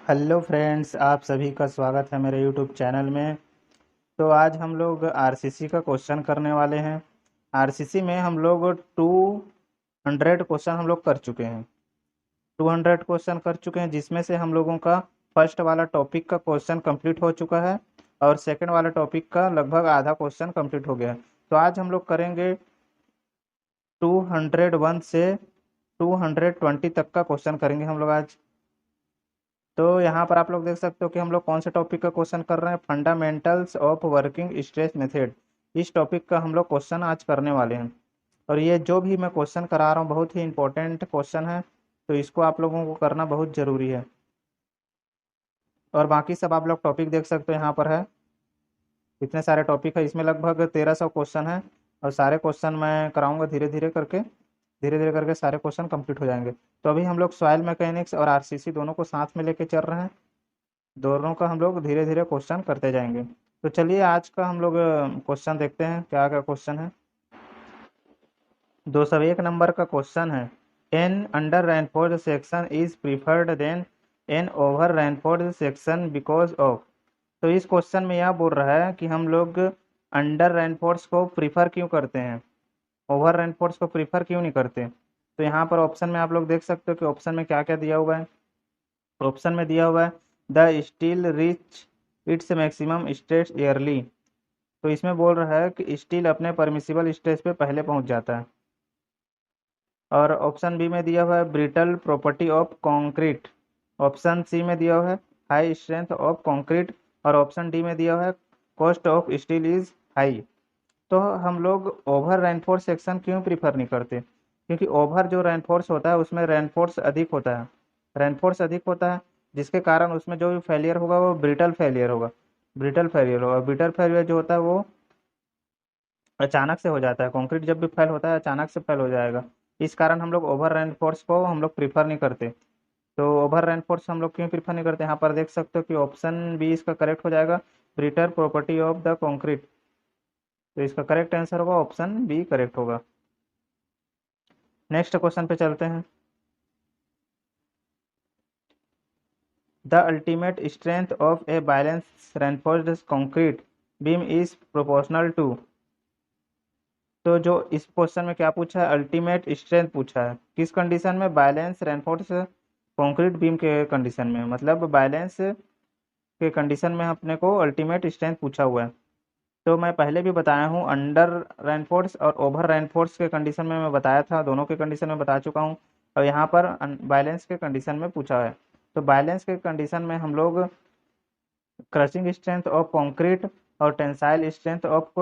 Hello friends, आप सभी का स्वागत है मेरे यूट्यूब चैनल में। तो आज हम लोग आरसीसी का क्वेश्चन करने वाले हैं। आरसीसी में हम लोग 200 क्वेश्चन हम लोग कर चुके हैं। 200 क्वेश्चन कर चुके हैं, जिसमें से हम लोगों का फर्स्ट वाला टॉपिक का क्वेश्चन कंप्लीट हो चुका है और सेकंड वाला टॉपिक का लगभग आधा क्वेश्चन कंप्लीट हो गया है। तो आज हम लोग करेंगे 201 से 220 तक का क्वेश्चन करेंगे हम लोग आज। तो यहाँ पर आप लोग देख सकते हो कि हम लोग कौन से टॉपिक का क्वेश्चन कर रहे हैं। Fundamentals of working stress method, इस टॉपिक का हम लोग क्वेश्चन आज करने वाले हैं। और ये जो भी मैं क्वेश्चन करा रहा हूँ बहुत ही इंपॉर्टेंट क्वेश्चन है, तो इसको आप लोगों को करना बहुत ज़रूरी है। और बाकी सब आप लोग टॉपिक देख सकते हो, यहाँ पर है इतने सारे टॉपिक है, इसमें लगभग 1300 क्वेश्चन है। और सारे क्वेश्चन मैं कराऊंगा धीरे धीरे करके सारे क्वेश्चन कंप्लीट हो जाएंगे। तो अभी हम लोग सॉइल मैकेनिक्स और आरसीसी दोनों को साथ में लेके चल रहे हैं। दोनों का हम लोग धीरे धीरे क्वेश्चन करते जाएंगे। तो चलिए आज का हम लोग क्वेश्चन देखते हैं क्या क्या क्वेश्चन है। 201 नंबर का क्वेश्चन है, an under reinforced section is preferred than an over reinforced section because of. तो इस क्वेश्चन में यह बोल रहा है कि हम लोग अंडर रेनफोर्स को प्रीफर क्यों करते हैं, ओवर रेनफोर्स को प्रीफर क्यों नहीं करते। तो यहाँ पर ऑप्शन में आप लोग देख सकते हो कि ऑप्शन में क्या क्या दिया हुआ है। ऑप्शन में दिया हुआ है the steel rich its maximum stress yearly. तो इसमें बोल रहा है कि स्टील अपने परमिसिबल स्ट्रेस पे पहले पहुंच जाता है। और ऑप्शन बी में दिया हुआ है brittle property of concrete. Option C में दिया हुआ है हाई स्ट्रेंथ ऑफ कंक्रीट। और ऑप्शन डी में दिया हुआ है cost of steel is high. तो हम लोग ओवर रेनफोर्स सेक्शन क्यों प्रीफर नहीं करते, क्योंकि ओवर जो रेनफोर्स होता है उसमें रेनफोर्स अधिक होता है। रेनफोर्स अधिक होता है जिसके कारण उसमें जो भी फेलियर होगा वो ब्रिटल फेलियर होगा। ब्रिटल फेलियर जो होता है वो अचानक से हो जाता है। कंक्रीट जब भी फेल होता है अचानक से फेल हो जाएगा। इस कारण हम लोग ओवर रेनफोर्स को हम लोग प्रीफर नहीं करते। तो ओवर रेनफोर्स हम लोग क्यों प्रीफर नहीं करते, यहाँ पर देख सकते हो कि ऑप्शन बी इसका करेक्ट हो जाएगा, brittle property of the concrete. तो इसका करेक्ट आंसर होगा ऑप्शन बी करेक्ट होगा। नेक्स्ट क्वेश्चन पे चलते हैं। The ultimate strength of a balance reinforced concrete beam is proportional to. तो जो इस क्वेश्चन में क्या पूछा है, अल्टीमेट स्ट्रेंथ पूछा है किस कंडीशन में, बैलेंस रेनफोर्स कंक्रीट बीम के कंडीशन में, मतलब बैलेंस के कंडीशन में अपने को अल्टीमेट स्ट्रेंथ पूछा हुआ है। तो मैं पहले भी बताया हूँ अंडर रेनफोर्स और ओवर रेनफोर्स के कंडीशन में मैं बताया था, दोनों के कंडीशन में बता चुका हूँ। और यहाँ पर बैलेंस के कंडीशन में पूछा है। तो बैलेंस के कंडीशन में हम लोग क्रशिंग स्ट्रेंथ ऑफ कंक्रीट और टेंसाइल स्ट्रेंथ ऑफ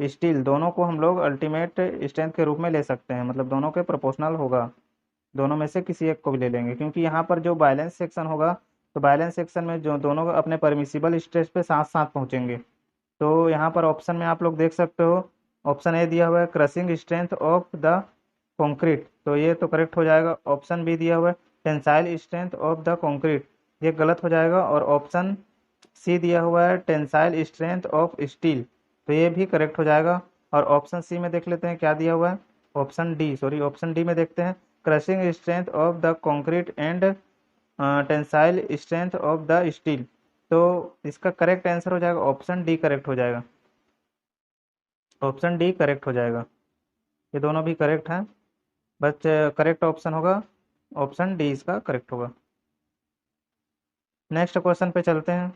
स्टील दोनों को हम लोग अल्टीमेट स्ट्रेंथ के रूप में ले सकते हैं, मतलब दोनों के प्रोपोर्शनल होगा। दोनों में से किसी एक को भी ले लेंगे, क्योंकि यहाँ पर जो बैलेंस सेक्शन होगा तो बैलेंस सेक्शन में जो दोनों अपने परमिसिबल स्ट्रेस पे साथ साथ पहुंचेंगे। तो यहाँ पर ऑप्शन में आप लोग देख सकते हो, ऑप्शन ए दिया हुआ है crushing strength of the concrete, तो ये तो करेक्ट हो जाएगा। ऑप्शन बी दिया हुआ है tensile strength of the concrete, ये गलत हो जाएगा। और ऑप्शन सी दिया हुआ है टेंसाइल स्ट्रेंथ ऑफ स्टील, तो ये भी करेक्ट हो जाएगा। और ऑप्शन सी में देख लेते हैं क्या दिया हुआ है, ऑप्शन डी में देखते हैं crushing strength of the concrete and tensile strength of the steel. तो इसका करेक्ट आंसर हो जाएगा ऑप्शन डी करेक्ट हो जाएगा। ऑप्शन डी करेक्ट हो जाएगा, ये दोनों भी करेक्ट हैं। बस करेक्ट ऑप्शन होगा ऑप्शन डी, इसका करेक्ट होगा। नेक्स्ट क्वेश्चन पे चलते हैं।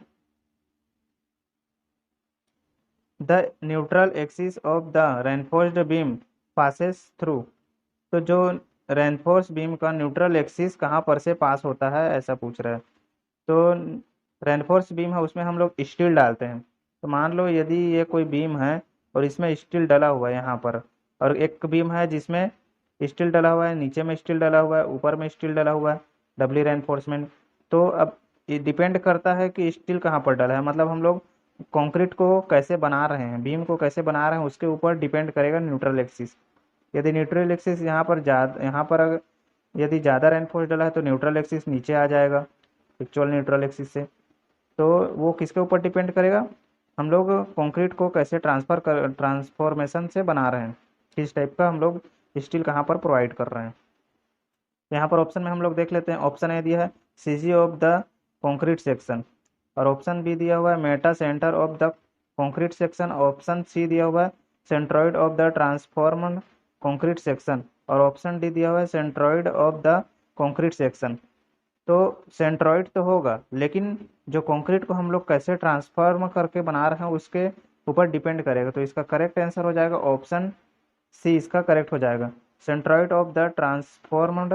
The neutral axis of the reinforced beam passes through. तो जो रेनफोर्स बीम का न्यूट्रल एक्सिस कहाँ पर से पास होता है ऐसा पूछ रहा है। तो रेनफोर्स बीम है उसमें हम लोग स्टील डालते हैं। तो मान लो यदि ये कोई बीम है और इसमें स्टील डला हुआ है यहाँ पर, और एक बीम है जिसमें स्टील डला हुआ है, नीचे में स्टील डला हुआ है, ऊपर में स्टील डला हुआ है, डबली रेनफोर्समेंट। तो अब ये डिपेंड करता है कि स्टील कहाँ पर डला है, मतलब हम लोग कंक्रीट को कैसे बना रहे हैं, बीम को कैसे बना रहे हैं, उसके ऊपर डिपेंड करेगा न्यूट्रल एक्सिस। यदि न्यूट्रल एक्सिस यहाँ पर अगर यदि ज़्यादा रेनफोर्स डला है तो न्यूट्रल एक्सिस नीचे आ जाएगा एक्चुअल न्यूट्रल एक्सिस से। तो वो किसके ऊपर डिपेंड करेगा, हम लोग कंक्रीट को कैसे ट्रांसफॉर्मेशन से बना रहे हैं, किस टाइप का हम लोग स्टील कहाँ पर प्रोवाइड कर रहे हैं। यहाँ पर ऑप्शन में हम लोग देख लेते हैं। ऑप्शन ए दिया है CG of the concrete section, और ऑप्शन बी दिया हुआ है metacentre of the concrete section, option C दिया हुआ है centroid of the transformed concrete section, और ऑप्शन डी दिया हुआ है centroid of the concrete section. तो सेंट्रॉइड तो होगा, लेकिन जो कंक्रीट को हम लोग कैसे ट्रांसफॉर्म करके बना रहे हैं उसके ऊपर डिपेंड करेगा। तो इसका करेक्ट आंसर हो जाएगा ऑप्शन सी, इसका करेक्ट हो जाएगा। Centroid of the transformed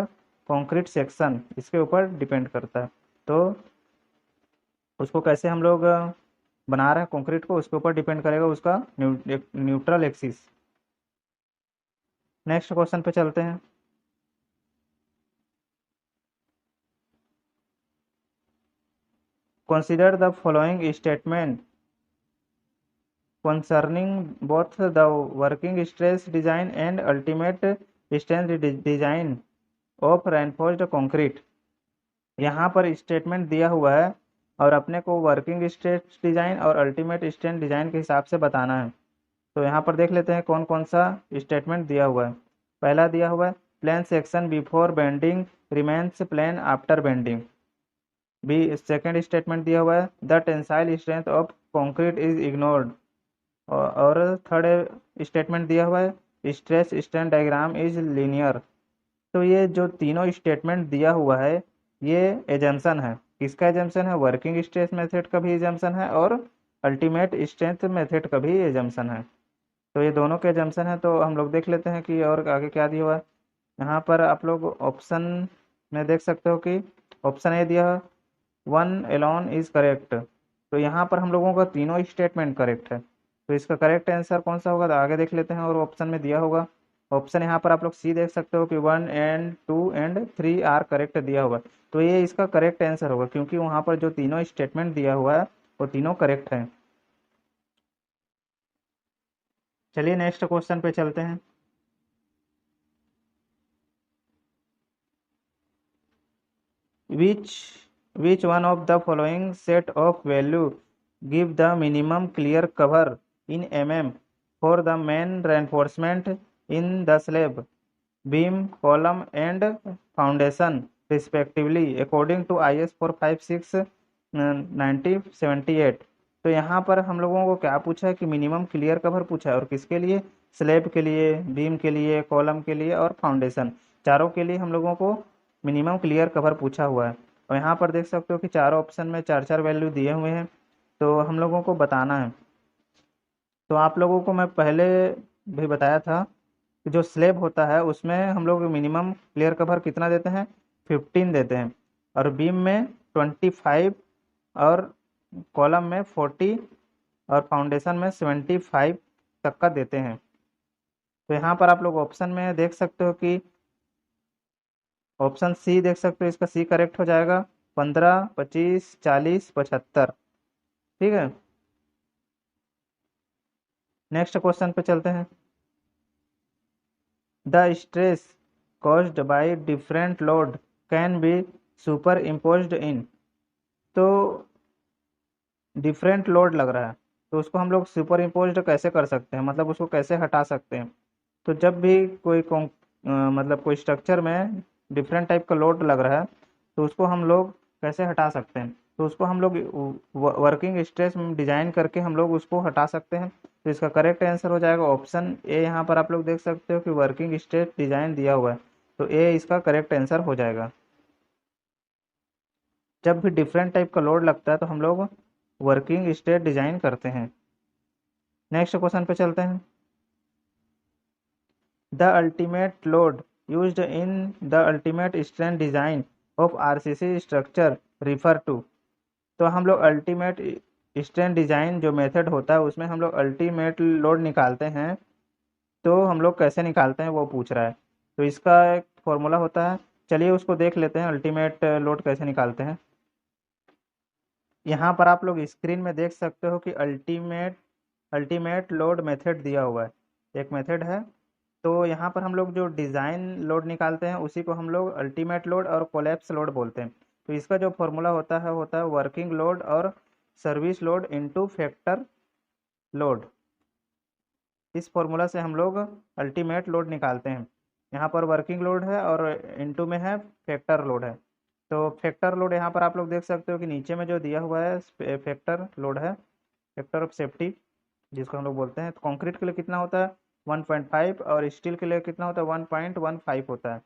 concrete section इसके ऊपर डिपेंड करता है। तो उसको कैसे हम लोग बना रहे हैं कंक्रीट को, उसके ऊपर डिपेंड करेगा उसका न्यूट्रल एक्सिस। नेक्स्ट क्वेश्चन पे चलते हैं। Consider the following statement concerning both the working stress design and ultimate strength design of reinforced concrete। यहाँ पर स्टेटमेंट दिया हुआ है और अपने को वर्किंग स्ट्रेस डिजाइन और अल्टीमेट स्ट्रेंथ डिजाइन के हिसाब से बताना है। तो यहाँ पर देख लेते हैं कौन कौन सा स्टेटमेंट दिया हुआ है। पहला दिया हुआ है plane section before bending remains plane after bending. B second statement दिया हुआ है the tensile strength of concrete is ignored. और थर्ड स्टेटमेंट दिया हुआ है stress strain diagram is linear. तो ये जो तीनों स्टेटमेंट दिया हुआ है ये एजम्पशन है। किसका एजम्पशन है? वर्किंग स्ट्रेस मेथड का भी एजम्पशन है और अल्टीमेट स्ट्रेंथ मेथड का भी एजम्पशन है। तो ये दोनों के एजम्पशन है। तो हम लोग देख लेते हैं कि और आगे क्या दिया हुआ है। यहाँ पर आप लोग ऑप्शन में देख सकते हो कि ऑप्शन ए दिया है वन एलोन इज करेक्ट। तो यहाँ पर हम लोगों का तीनों स्टेटमेंट करेक्ट है। तो इसका करेक्ट आंसर कौन सा होगा, तो आगे देख लेते हैं। और ऑप्शन में दिया होगा ऑप्शन यहाँ पर आप लोग सी देख सकते हो कि 1 और 2 और 3 आर करेक्ट दिया हुआ। तो ये इसका करेक्ट आंसर होगा क्योंकि वहाँ पर जो तीनों स्टेटमेंट दिया हुआ है वो तीनों करेक्ट है। चलिए नेक्स्ट क्वेश्चन पे चलते हैं। Which which one of the following set of value give the minimum clear cover in for the main reinforcement in the slab, beam, column and foundation respectively according to IS 456 1978। तो यहाँ पर हम लोगों को क्या पूछा है कि मिनिमम क्लियर कवर पूछा है, और किसके लिए? स्लेब के लिए, बीम के लिए, कॉलम के लिए और फाउंडेशन, चारों के लिए हम लोगों को मिनिमम क्लियर कवर पूछा हुआ है। और यहाँ पर देख सकते हो कि चारों ऑप्शन में चार चार वैल्यू दिए हुए हैं, तो हम लोगों को बताना है। तो आप लोगों को मैं पहले भी बताया था कि जो स्लेब होता है उसमें हम लोग मिनिमम क्लियर कवर कितना देते हैं? 15 देते हैं, और बीम में 25, और कॉलम में 40, और फाउंडेशन में 75 तक का देते हैं। तो यहाँ पर आप लोग ऑप्शन में देख सकते हो कि ऑप्शन सी देख सकते हो, इसका सी करेक्ट हो जाएगा 15, 25, 40, 75। ठीक है, नेक्स्ट क्वेश्चन पे चलते हैं। The stress caused by different load can be superimposed in। तो डिफरेंट लोड लग रहा है तो उसको हम लोग सुपर इम्पोज कैसे कर सकते हैं, मतलब उसको कैसे हटा सकते हैं? तो जब भी मतलब कोई स्ट्रक्चर में डिफरेंट टाइप का लोड लग रहा है तो उसको हम लोग कैसे हटा सकते हैं? तो उसको हम लोग वर्किंग स्ट्रेस डिजाइन करके हम लोग उसको हटा सकते हैं। तो इसका करेक्ट आंसर हो जाएगा ऑप्शन ए। यहाँ पर आप लोग देख सकते हो कि वर्किंग स्ट्रेस डिजाइन दिया हुआ है, तो ए इसका करेक्ट आंसर हो जाएगा। जब भी डिफरेंट टाइप का लोड लगता है तो हम लोग वर्किंग स्ट्रेस डिजाइन करते हैं। नेक्स्ट क्वेश्चन पे चलते हैं। The ultimate load used in the ultimate strength design of RCC structure refer to. तो हम लोग अल्टीमेट स्ट्रेंथ डिजाइन जो मेथड होता है उसमें हम लोग अल्टीमेट लोड निकालते हैं। तो हम लोग कैसे निकालते हैं वो पूछ रहा है। तो इसका एक फॉर्मूला होता है, चलिए उसको देख लेते हैं अल्टीमेट लोड कैसे निकालते हैं। यहाँ पर आप लोग स्क्रीन में देख सकते हो कि अल्टीमेट लोड मेथड दिया हुआ है, एक मेथड है। तो यहाँ पर हम लोग जो डिज़ाइन लोड निकालते हैं उसी को हम लोग अल्टीमेट लोड और कोलैप्स लोड बोलते हैं। तो इसका जो फॉर्मूला होता है वर्किंग लोड और service load into factor load. इस फॉर्मूला से हम लोग अल्टीमेट लोड निकालते हैं। यहाँ पर वर्किंग लोड है और इनटू में है फैक्टर लोड है। तो फैक्टर लोड यहाँ पर आप लोग देख सकते हो कि नीचे में जो दिया हुआ है फैक्टर लोड है, फैक्टर ऑफ सेफ्टी जिसको हम लोग बोलते हैं, तो कंक्रीट के लिए कितना होता है 1.5 और स्टील के लिए कितना होता है 1.15 होता है।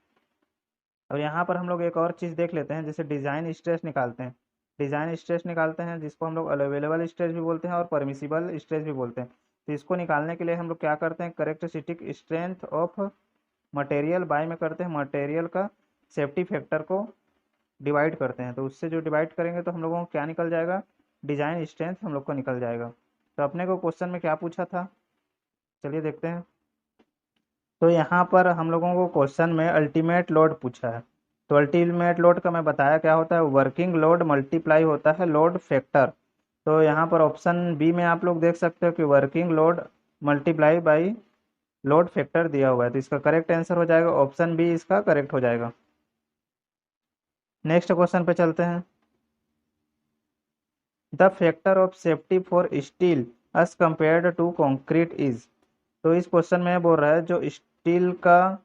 और यहाँ पर हम लोग एक और चीज़ देख लेते हैं, जैसे डिज़ाइन स्ट्रेस निकालते हैं। डिज़ाइन स्ट्रेस निकालते हैं जिसको हम लोग अवेलेबल स्ट्रेस भी बोलते हैं और परमिसिबल स्ट्रेस भी बोलते हैं। तो इसको निकालने के लिए हम लोग क्या करते हैं, characteristic strength of material by में करते हैं मटेरियल का सेफ्टी फैक्टर को डिवाइड करते हैं। तो उससे जो डिवाइड करेंगे तो हम लोगों को क्या निकल जाएगा, डिज़ाइन स्ट्रेंथ हम लोग को निकल जाएगा। तो अपने को क्वेश्चन में क्या पूछा था, चलिए देखते हैं। तो यहाँ पर हम लोगों को क्वेश्चन में अल्टीमेट लोड पूछा है। तो अल्टीमेट लोड का मैं बताया क्या होता है, वर्किंग लोड मल्टीप्लाई होता है लोड फैक्टर। तो यहाँ पर ऑप्शन बी में आप लोग देख सकते हो कि working load multiply by load factor दिया हुआ है, तो इसका करेक्ट आंसर हो जाएगा ऑप्शन बी, इसका करेक्ट हो जाएगा। नेक्स्ट क्वेश्चन पे चलते हैं। The factor of safety for steel as compared to concrete is. तो इस क्वेश्चन में बोल रहा है जो स्टील का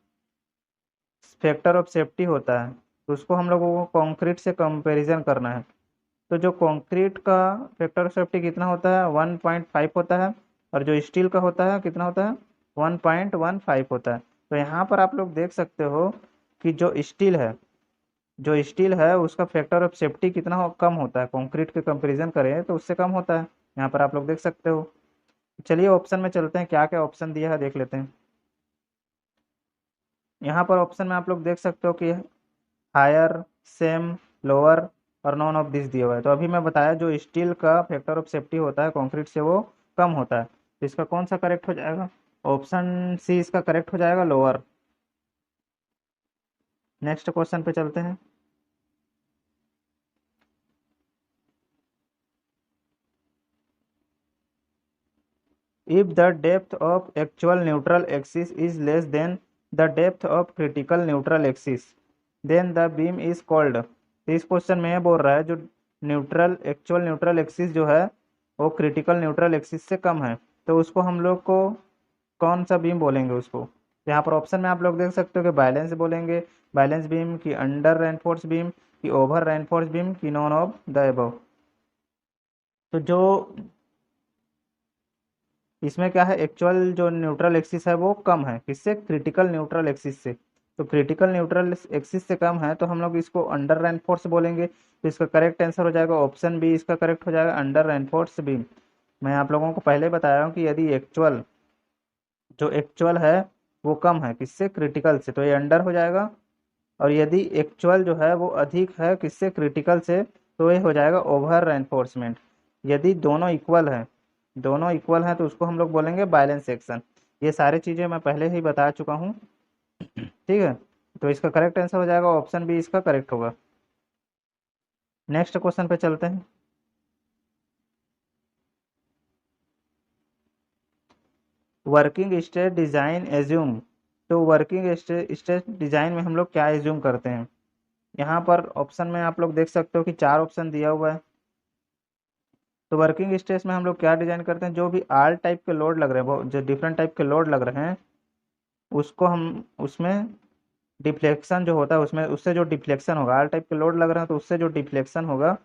फैक्टर ऑफ सेफ्टी होता है तो उसको हम लोगों को कंक्रीट से कंपैरिजन करना है। तो जो कंक्रीट का फैक्टर ऑफ सेफ्टी कितना होता है 1.5 होता है, और जो स्टील का होता है कितना होता है 1.15 होता है। तो यहाँ पर आप लोग देख सकते हो कि जो स्टील है उसका फैक्टर ऑफ सेफ्टी कितना कम होता है, कंक्रीट के कंपैरिजन करें तो उससे कम होता है, यहाँ पर आप लोग देख सकते हो। चलिए ऑप्शन में चलते हैं, क्या क्या ऑप्शन दिया है देख लेते हैं। यहाँ पर ऑप्शन में आप लोग देख सकते हो कि हायर, सेम, लोअर और नॉन ऑफ दिस दिया हुआ है। तो अभी मैं बताया जो स्टील का फैक्टर ऑफ सेफ्टी होता है कंक्रीट से वो कम होता है, तो इसका कौन सा करेक्ट हो जाएगा, ऑप्शन सी इसका करेक्ट हो जाएगा, लोअर। नेक्स्ट क्वेश्चन पे चलते हैं। If the depth of actual neutral axis is less than the depth of critical neutral axis then the beam is called. तो इस क्वेश्चन में ये बोल रहा है जो एक्चुअल न्यूट्रल एक्सिस जो है वो क्रिटिकल न्यूट्रल एक्सिस से कम है, तो उसको हम लोग को कौन सा बीम बोलेंगे उसको। तो यहाँ पर ऑप्शन में आप लोग देख सकते हो कि बैलेंस बोलेंगे, बैलेंस बीम की अंडर रेनफोर्स बीम की ओवर रेनफोर्स बीम की नॉन ऑफ द अबव। तो जो इसमें क्या है, एक्चुअल जो न्यूट्रल एक्सिस है वो कम है किससे, क्रिटिकल न्यूट्रल एक्सिस से। तो क्रिटिकल न्यूट्रल एक्सिस से कम है तो हम लोग इसको अंडर रेनफोर्स बोलेंगे, तो इसका करेक्ट आंसर हो जाएगा ऑप्शन बी, इसका करेक्ट हो जाएगा अंडर रेनफोर्स बीम। मैं आप लोगों को पहले बताया हूँ कि यदि एक्चुअल है वो कम है किससे, क्रिटिकल से, तो ये अंडर हो जाएगा। और यदि एक्चुअल जो है वो अधिक है किससे, क्रिटिकल से, तो ये हो जाएगा ओवर रेनफोर्समेंट। यदि दोनों इक्वल हैं तो उसको हम लोग बोलेंगे बैलेंस सेक्शन। ये सारी चीज़ें मैं पहले ही बता चुका हूँ, ठीक है। तो इसका करेक्ट आंसर हो जाएगा ऑप्शन बी, इसका करेक्ट होगा। नेक्स्ट क्वेश्चन पे चलते हैं। Working stress design assume. तो वर्किंग स्ट्रेस डिजाइन में हम लोग क्या एज्यूम करते हैं, यहाँ पर ऑप्शन में आप लोग देख सकते हो कि 4 ऑप्शन दिया हुआ है। तो वर्किंग स्ट्रेस में हम लोग क्या डिजाइन करते हैं, जो भी आल टाइप के लोड लग रहे हैं, वो जो डिफरेंट टाइप के लोड लग रहे हैं उसको हम उसमें डिफ्लेक्शन जो होता है उसमें उससे जो डिफ्लेक्शन होगा, आल टाइप के लोड लग रहे हैं तो उससे जो डिफ्लेक्शन होगा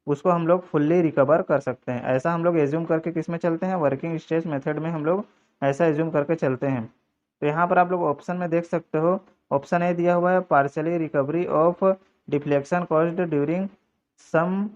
उसको हम लोग फुल्ली रिकवर कर सकते हैं। ऐसा हम लोग एज्यूम करके किस में चलते हैं, वर्किंग स्ट्रेस मेथड में हम लोग ऐसा एज्यूम करके चलते हैं। तो यहाँ पर आप लोग ऑप्शन में देख सकते हो, ऑप्शन ए दिया हुआ है partially recovery of deflection caused during some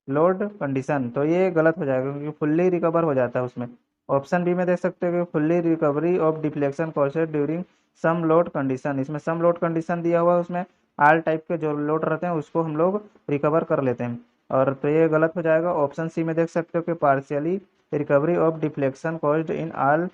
load condition, तो ये गलत हो जाएगा क्योंकि फुल्ली रिकवर हो जाता है उसमें। ऑप्शन बी में देख सकते हो कि fully recovery of deflection caused during some load condition, इसमें सम लोड कंडीशन दिया हुआ है, उसमें आल टाइप के जो लोड रहते हैं उसको हम लोग रिकवर कर लेते हैं, और तो ये गलत हो जाएगा। ऑप्शन सी में देख सकते हो कि partially recovery of deflection caused in all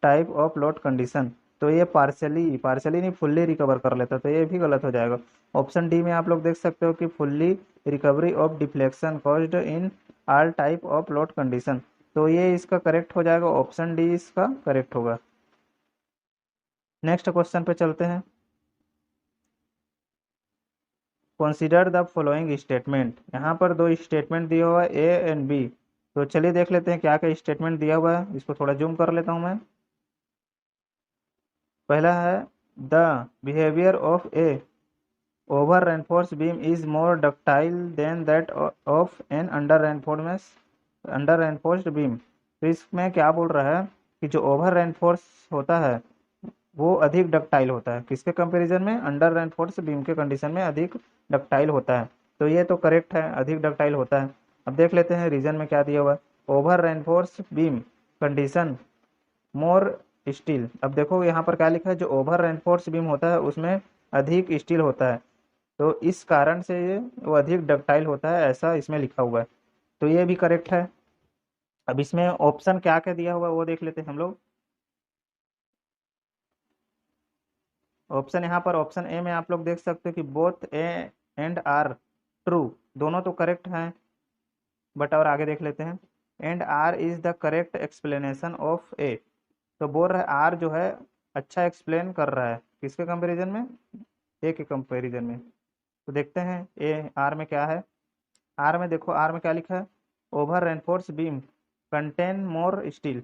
type of load condition, तो ये पार्शियली नहीं फुल्ली रिकवर कर लेता, तो ये भी गलत हो जाएगा। ऑप्शन डी में आप लोग देख सकते हो कि fully recovery of deflection caused in all type of load condition, तो ये इसका करेक्ट हो जाएगा, ऑप्शन डी इसका करेक्ट होगा। नेक्स्ट क्वेश्चन पे चलते हैं। कंसीडर द फॉलोइंग स्टेटमेंट, यहाँ पर 2 स्टेटमेंट दिया हुआ है ए एंड बी। तो चलिए देख लेते हैं क्या क्या स्टेटमेंट दिया हुआ है, इसको थोड़ा जूम कर लेता हूँ मैं। पहला है the behaviour of a over reinforce beam is more ductile than that of an under reinforced beam. तो इसमें क्या बोल रहा है कि जो ओवर रेनफोर्स होता है वो अधिक डक्टाइल होता है, किसके कंपैरिजन में, अंडर रेनफोर्स बीम के कंडीशन में अधिक डक्टाइल होता है। तो ये तो करेक्ट है, अधिक डक्टाइल होता है। अब देख लेते हैं रीजन में क्या दिया हुआ है। ओवर रेनफोर्स बीम कंडीशन मोर स्टील। अब देखो यहाँ पर क्या लिखा है, जो ओवर रेनफोर्स बीम होता है उसमें अधिक स्टील होता है, तो इस कारण से ये वो अधिक डक्टाइल होता है, ऐसा इसमें लिखा हुआ है। तो ये भी करेक्ट है। अब इसमें ऑप्शन क्या क्या दिया हुआ है वो देख लेते हैं हम लोग। ऑप्शन यहाँ पर ऑप्शन ए में आप लोग देख सकते हो कि both A and are true, दोनों तो करेक्ट हैं। बट और आगे देख लेते हैं। And R is the correct explanation of A. तो बोल रहा है आर जो है अच्छा एक्सप्लेन कर रहा है, किसके कंपैरिजन में, ए के कंपैरिजन में। तो देखते हैं ए आर में क्या है। आर में देखो, आर में क्या लिखा है, over reinforce beam contain more steel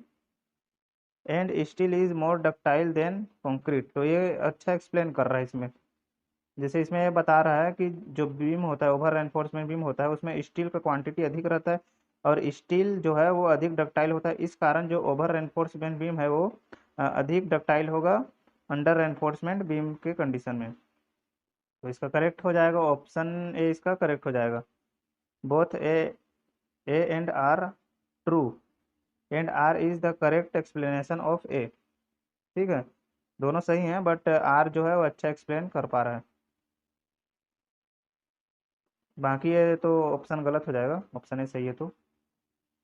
and steel is more ductile than concrete. तो ये अच्छा एक्सप्लेन कर रहा है इसमें। जैसे इसमें ये बता रहा है कि जो बीम होता है, ओवर रेनफोर्समेंट बीम होता है, उसमें स्टील का क्वांटिटी अधिक रहता है और स्टील जो है वो अधिक डक्टाइल होता है। इस कारण जो ओवर रेनफोर्समेंट बीम है वो अधिक डक्टाइल होगा अंडर रेनफोर्समेंट बीम के कंडीशन में। तो इसका करेक्ट हो जाएगा ऑप्शन ए, इसका करेक्ट हो जाएगा। Both A and are true and R is the correct explanation of A. ठीक है, दोनों सही हैं बट आर जो है वो अच्छा एक्सप्लेन कर पा रहा है। बाकी ये तो ऑप्शन गलत हो जाएगा, ऑप्शन ए सही है। तो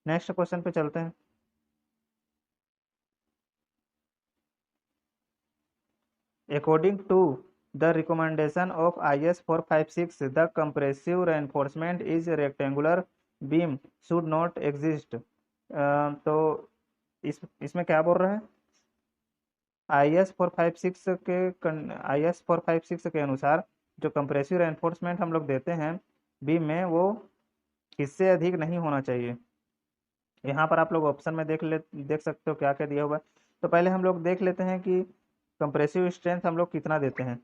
नेक्स्ट क्वेश्चन पे चलते हैं। According to the recommendation of IS 456 the compressive reinforcement is rectangular beam should not exist. तो इसमें क्या बोल रहा है, आई एस 456 के अनुसार जो कंप्रेसिव रेनफोर्समेंट हम लोग देते हैं बीम में, वो किससे अधिक नहीं होना चाहिए। यहाँ पर आप लोग ऑप्शन में देख सकते हो क्या क्या दिया हुआ है। तो पहले हम लोग देख लेते हैं कि कंप्रेसिव स्ट्रेंथ हम लोग कितना देते हैं।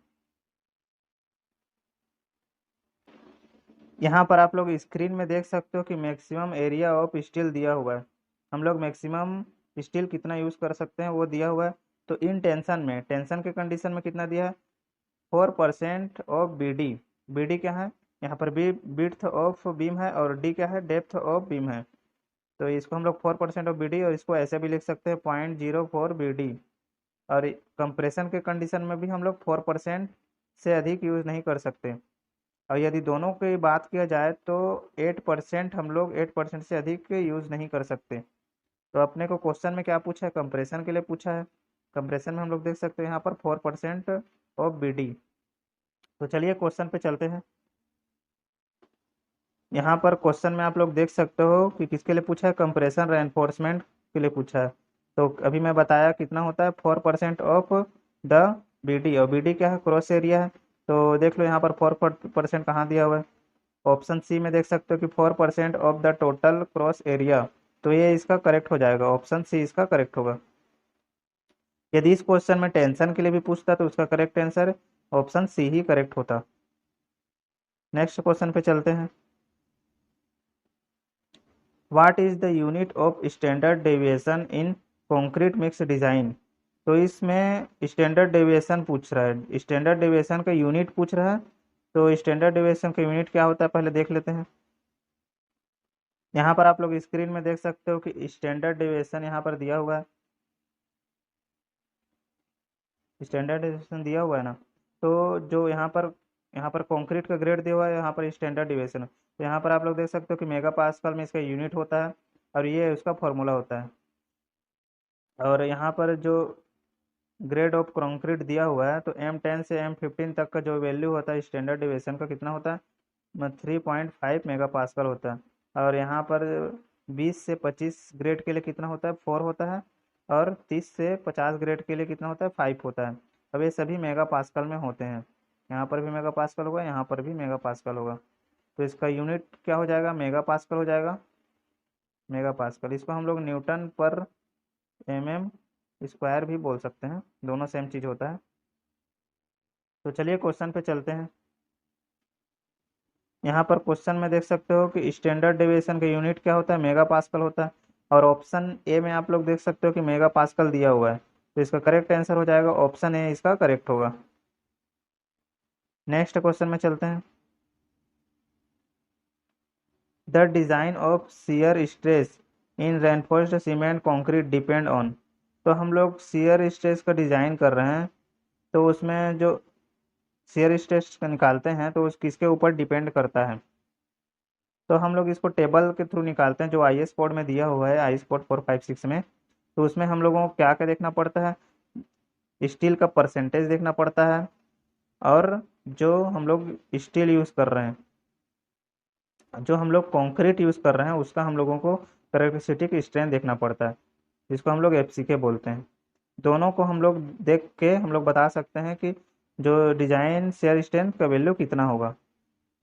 यहाँ पर आप लोग स्क्रीन में देख सकते हो कि मैक्सिमम एरिया ऑफ स्टील दिया हुआ है। हम लोग मैक्सिमम स्टील कितना यूज कर सकते हैं वो दिया हुआ है। तो इन टेंशन में, टेंशन के कंडीशन में कितना दिया है, 4% ऑफ BD। BD क्या है, यहाँ पर बी विड्थ ऑफ बीम है और डी क्या है, डेप्थ ऑफ बीम है। तो इसको हम लोग 4% ऑफ BD, और इसको ऐसे भी लिख सकते हैं 0.04 BD। और कंप्रेशन के कंडीशन में भी हम लोग 4% से अधिक यूज नहीं कर सकते। और यदि दोनों की बात किया जाए तो 8%, हम लोग 8% से अधिक यूज नहीं कर सकते। तो अपने को क्वेश्चन में क्या पूछा है, कंप्रेशन के लिए पूछा है। कंप्रेशन में हम लोग देख सकते हैं यहाँ पर 4% ऑफ BD। तो चलिए क्वेश्चन पे चलते हैं। यहाँ पर क्वेश्चन में आप लोग देख सकते हो कि किसके लिए पूछा है, कंप्रेशन रेनफोर्समेंट के लिए पूछा है। तो अभी मैं बताया कितना होता है, 4% ऑफ द BD, और BD क्या है, क्रॉस एरिया है। तो देख लो यहाँ पर 4% कहाँ दिया हुआ है, ऑप्शन सी में देख सकते हो कि 4% of the total cross area. तो ये इसका करेक्ट हो जाएगा, ऑप्शन सी इसका करेक्ट होगा। यदि इस क्वेश्चन में टेंशन के लिए भी पूछता तो उसका करेक्ट आंसर ऑप्शन सी ही करेक्ट होता। नेक्स्ट क्वेश्चन पे चलते हैं। What is the unit of standard deviation in concrete mix design. तो इसमें स्टैंडर्ड डेविएशन पूछ रहा है, स्टैंडर्ड डेविएशन का यूनिट पूछ रहा है। तो स्टैंडर्ड डेविएशन का यूनिट क्या होता है पहले देख लेते हैं। यहाँ पर आप लोग स्क्रीन में देख सकते हो कि स्टैंडर्ड डेविएशन यहाँ पर दिया हुआ है, स्टैंडर्ड डेविएशन दिया हुआ है ना। तो जो यहाँ पर कंक्रीट का ग्रेड दिया हुआ है, यहाँ पर स्टैंडर्ड डेविएशन है। तो यहाँ पर आप लोग देख सकते हो कि मेगा पास्कल में इसका यूनिट होता है और ये उसका फॉर्मूला होता है। और यहाँ पर जो ग्रेड ऑफ कंक्रीट दिया हुआ है, तो M10 से M15 तक का जो वैल्यू होता है स्टैंडर्ड डेविएशन का कितना होता है, 3.5 मेगा पास्कल होता है। और यहाँ पर 20 से 25 ग्रेड के लिए कितना होता है, 4 होता है। और 30 से 50 ग्रेड के लिए कितना होता है, 5 होता है। अब ये सभी मेगा पास्कल में होते हैं, यहाँ पर भी मेगा पास्कल होगा, यहाँ पर भी मेगा पास्कल होगा। तो इसका यूनिट क्या हो जाएगा, मेगा पास्कल हो जाएगा, मेगा पास्कल। इसको हम लोग न्यूटन पर MM² भी बोल सकते हैं, दोनों सेम चीज़ होता है। तो चलिए क्वेश्चन पे चलते हैं। यहाँ पर क्वेश्चन में देख सकते हो कि स्टैंडर्ड डेविएशन का यूनिट क्या होता है, मेगा पास्कल होता है। और ऑप्शन ए में आप लोग देख सकते हो कि मेगा पास्कल दिया हुआ है, तो इसका करेक्ट आंसर हो जाएगा ऑप्शन ए, इसका करेक्ट होगा। नेक्स्ट क्वेश्चन में चलते हैं। The design of shear stress in reinforced cement concrete depend on. तो हम लोग शियर स्ट्रेस का डिजाइन कर रहे हैं, तो उसमें जो शियर स्ट्रेस का निकालते हैं तो उस किसके ऊपर डिपेंड करता है। तो हम लोग इसको टेबल के थ्रू निकालते हैं जो आई एस कोड में दिया हुआ है, आई एस कोड 456 में। तो उसमें हम लोगों को क्या क्या देखना पड़ता है, स्टील का परसेंटेज देखना पड़ता है, और जो हम लोग स्टील यूज़ कर रहे हैं, जो हम लोग कंक्रीट यूज़ कर रहे हैं, उसका हम लोगों को कैरेक्टरिस्टिक स्ट्रेंथ देखना पड़ता है, जिसको हम लोग एफसीके बोलते हैं। दोनों को हम लोग देख के हम लोग बता सकते हैं कि जो डिजाइन शेयर स्ट्रेंथ का वैल्यू कितना होगा।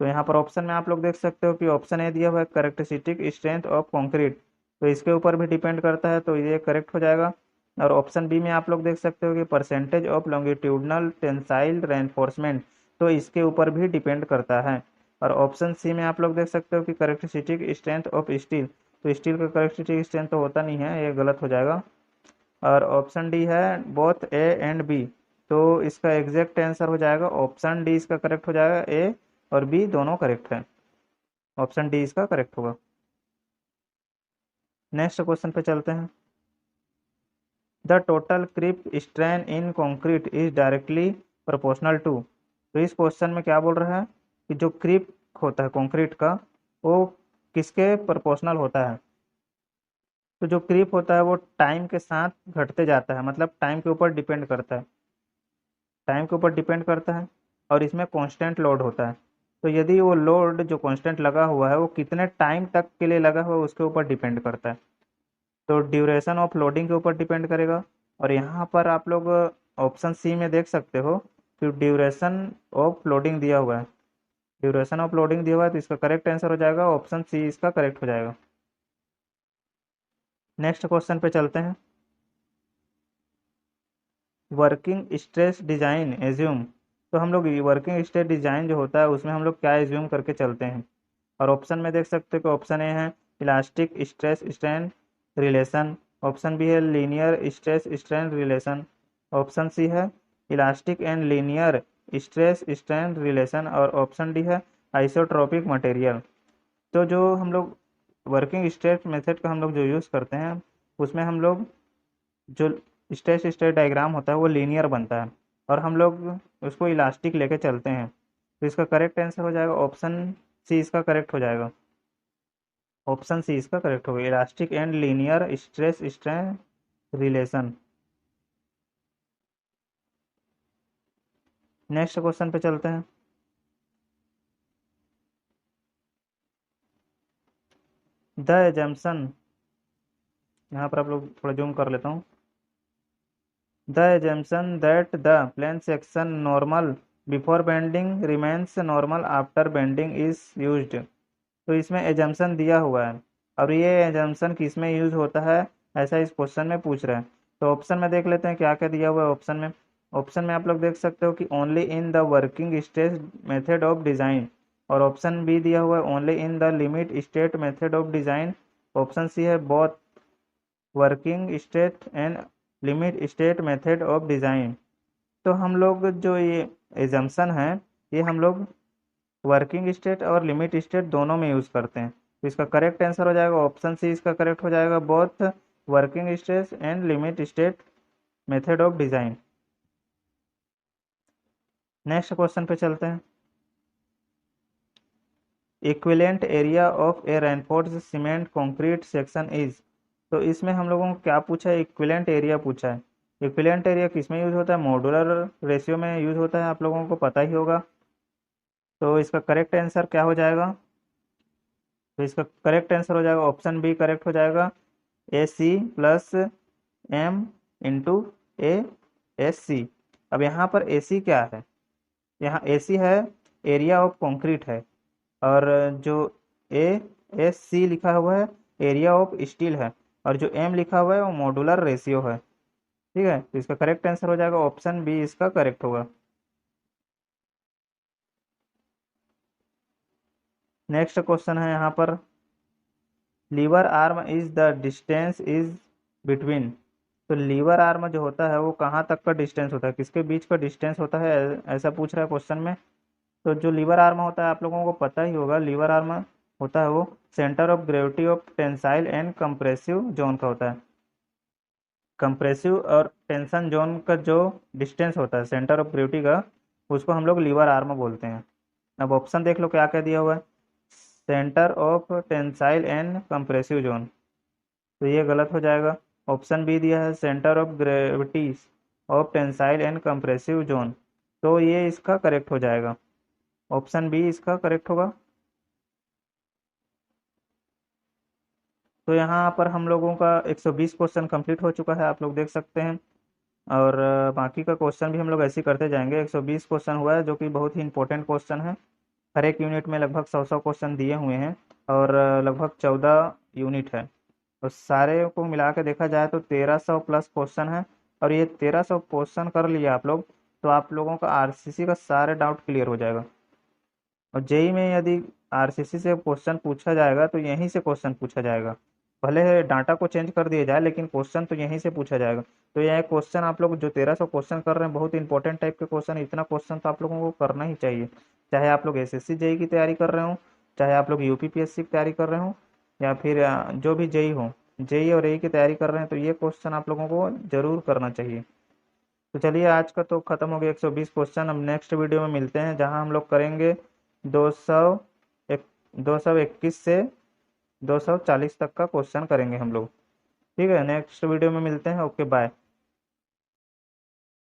तो यहाँ पर ऑप्शन में आप लोग देख सकते हो कि ऑप्शन ए दिया हुआ है कैरेक्टरिस्टिक स्ट्रेंथ ऑफ कंक्रीट, तो इसके ऊपर भी डिपेंड करता है, तो ये करेक्ट हो जाएगा। और ऑप्शन बी में आप लोग देख सकते हो कि percentage of longitudinal tensile reinforcement, तो इसके ऊपर भी डिपेंड करता है। और ऑप्शन सी में आप लोग देख सकते हो कि कैरेक्टरिस्टिक स्ट्रेंथ ऑफ स्टील, तो स्टील का कैरेक्टरिस्टिक स्ट्रेंथ तो होता नहीं है, ये गलत हो जाएगा। और ऑप्शन डी है बोथ ए एंड बी, तो इसका एग्जैक्ट आंसर हो जाएगा ऑप्शन डी, इसका करेक्ट हो जाएगा। ए और बी दोनों करेक्ट है, ऑप्शन डी इसका करेक्ट होगा। नेक्स्ट क्वेश्चन पे चलते हैं। The total creep strain in concrete is directly proportional to. तो इस क्वेश्चन में क्या बोल रहा है कि जो क्रीप होता है कंक्रीट का, वो किसके प्रोपोर्शनल होता है। तो जो क्रीप होता है वो टाइम के साथ घटते जाता है, मतलब टाइम के ऊपर डिपेंड करता है, टाइम के ऊपर डिपेंड करता है। और इसमें कांस्टेंट लोड होता है, तो यदि वो लोड जो कांस्टेंट लगा हुआ है वो कितने टाइम तक के लिए लगा हुआ है उसके ऊपर डिपेंड करता है। तो ड्यूरेशन ऑफ लोडिंग के ऊपर डिपेंड करेगा। और यहाँ पर आप लोग ऑप्शन सी में देख सकते हो कि ड्यूरेशन ऑफ लोडिंग दिया हुआ है, ड्यूरेशन ऑफ लोडिंग दिया हुआ है, तो इसका करेक्ट आंसर हो जाएगा ऑप्शन सी, इसका करेक्ट हो जाएगा। नेक्स्ट क्वेश्चन पे चलते हैं। Working stress design assume. तो हम लोग वर्किंग स्ट्रेस डिजाइन जो होता है उसमें हम लोग क्या एज्यूम करके चलते हैं। और ऑप्शन में देख सकते हो कि ऑप्शन ए है elastic stress strain relation, option B है linear stress strain relation, option C है elastic and linear stress strain relation, और ऑप्शन डी है आइसोट्रोपिक मटेरियल। तो जो हम लोग वर्किंग स्ट्रेस मेथड का हम लोग जो यूज़ करते हैं उसमें हम लोग जो स्ट्रेस स्ट्रेस डायग्राम होता है वो लीनियर बनता है, और हम लोग उसको इलास्टिक लेके चलते हैं, तो इसका करेक्ट आंसर हो जाएगा ऑप्शन सी, इसका करेक्ट हो जाएगा, ऑप्शन सी इसका करेक्ट होगा, elastic and linear stress strain relation. Next question पे चलते हैं। द एजम्पशन, यहाँ पर आप लोग थोड़ा जूम कर लेता हूँ। The assumption that the plane section normal before bending remains normal after bending is used. तो इसमें एजम्पशन दिया हुआ है, और ये एजम्पशन किस में यूज होता है ऐसा इस क्वेश्चन में पूछ रहा है। तो ऑप्शन में देख लेते हैं क्या क्या दिया हुआ है ऑप्शन में। ऑप्शन में आप लोग देख सकते हो कि only in the working state method of design, और ऑप्शन बी दिया हुआ है only in the limit state method of design, option C है both working state and limit state method of design. तो हम लोग जो ये एजम्पशन है ये हम लोग वर्किंग स्टेट और लिमिट स्टेट दोनों में यूज करते हैं, तो इसका करेक्ट आंसर हो जाएगा ऑप्शन सी, इसका करेक्ट हो जाएगा both working state and limit state method of design. Next question पे चलते हैं। Equivalent area of A reinforced cement concrete section is. तो इसमें हम लोगों को क्या पूछा है, इक्विवेलेंट एरिया पूछा है। इक्विवेलेंट एरिया किस में यूज होता है, मॉड्यूलर रेशियो में यूज होता है, आप लोगों को पता ही होगा। तो इसका करेक्ट आंसर क्या हो जाएगा, तो इसका करेक्ट आंसर हो जाएगा ऑप्शन बी, करेक्ट हो जाएगा A C plus M into A S C. अब यहाँ पर ए सी क्या है, यहाँ ए सी है एरिया ऑफ कंक्रीट है, और जो ए एस सी लिखा हुआ है एरिया ऑफ स्टील है, और जो एम लिखा हुआ है वो मॉड्यूलर रेशियो है। ठीक है, तो इसका करेक्ट आंसर हो जाएगा ऑप्शन बी, इसका करेक्ट होगा। नेक्स्ट क्वेश्चन है यहाँ पर, lever arm is the distance is between. तो लीवर आर्म जो होता है वो कहाँ तक का डिस्टेंस होता है, किसके बीच का डिस्टेंस होता है, ऐसा पूछ रहा है क्वेश्चन में। तो जो लीवर आर्म होता है आप लोगों को पता ही होगा, लीवर आर्म होता है वो centre of gravity of tensile and compressive zone का होता है। कंप्रेसिव और टेंशन जोन का जो डिस्टेंस होता है सेंटर ऑफ ग्रेविटी का, उसको हम लोग लीवर आर्म बोलते हैं। अब ऑप्शन देख लो क्या क्या दिया हुआ है, centre of tensile and compressive zone, तो ये गलत हो जाएगा। ऑप्शन बी दिया है centre of gravity of tensile and compressive zone, तो ये इसका करेक्ट हो जाएगा, ऑप्शन बी इसका करेक्ट होगा। तो यहाँ पर हम लोगों का 120 क्वेश्चन कंप्लीट हो चुका है, आप लोग देख सकते हैं। और बाकी का क्वेश्चन भी हम लोग ऐसे ही करते जाएंगे। 120 क्वेश्चन हुआ है जो कि बहुत ही इंपॉर्टेंट क्वेश्चन है। हर एक यूनिट में लगभग 100 क्वेश्चन दिए हुए हैं और लगभग 14 यूनिट है। तो सारे को मिला के देखा जाए तो 1300 प्लस क्वेश्चन है। और ये 1300 क्वेश्चन कर लिया आप लोग तो आप लोगों का आरसीसी का सारे डाउट क्लियर हो जाएगा। और जेई में यदि आरसीसी से क्वेश्चन पूछा जाएगा तो यहीं से क्वेश्चन पूछा जाएगा, भले डाटा को चेंज कर दिया जाए लेकिन क्वेश्चन तो यहीं से पूछा जाएगा। तो यह क्वेश्चन आप लोग जो 1300 क्वेश्चन कर रहे हैं बहुत इंपॉर्टेंट टाइप के क्वेश्चन, इतना क्वेश्चन तो आप लोगों को करना ही चाहिए। चाहे आप लोग एसएससी जेई की तैयारी कर रहे हो, चाहे आप लोग यूपीपीएससी की तैयारी कर रहे हो, या फिर जो भी जेई हो, जेई और एई की तैयारी कर रहे हैं, तो ये क्वेश्चन आप लोगों को जरूर करना चाहिए। तो चलिए आज का तो खत्म हो गया 120 क्वेश्चन। अब नेक्स्ट वीडियो में मिलते हैं जहां हम लोग करेंगे 200 एक 221 से 240 तक का क्वेश्चन करेंगे हम लोग। ठीक है, नेक्स्ट वीडियो में मिलते हैं। Okay bye.